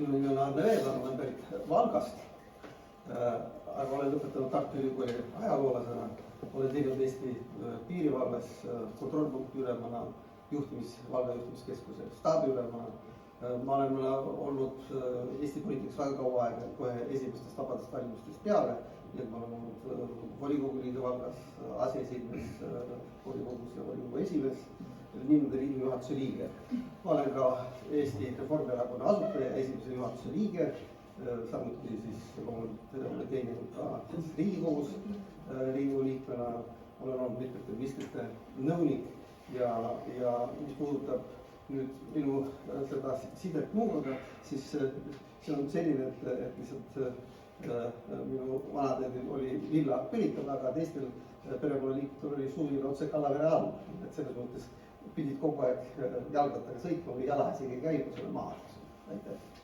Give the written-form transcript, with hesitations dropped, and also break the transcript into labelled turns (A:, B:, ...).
A: minu nimi on Arne Veelar, olen pärit Valgast, aga olen lõpetanud Tartu Ülikooli ajaloolasena. Olen teinud Eesti piirivalves kontrollpunkti ülemana, Valga juhtimiskeskuse staabiülemana. Ma olen olnud Eesti poliitikas väga kaua aega, kohe esimestest vabadest valimistest peale. Ma olen olnud volikogu liidu Valgas, aseesimees volikogus ja volikogu esimees, linnade liidu juhatuse liige. Ma olen ka Eesti Reformierakonna asutaja, esimese juhatuse liige, samuti loomulikult teeninud ka Riigikogus Riigikogu liikmena. Olen olnud mitmete ministrite nõunik ja mis puudutab nüüd minu seda sidet muuga, siis see on selline, et lihtsalt minu vanadel oli villa Püritada, aga teistel perekonnaliikmetel oli suvila otse Kallavere all. Et selles mõttes pidid kogu aeg jalgrattaga sõitma või jala isegi käima selle maa. Aitäh!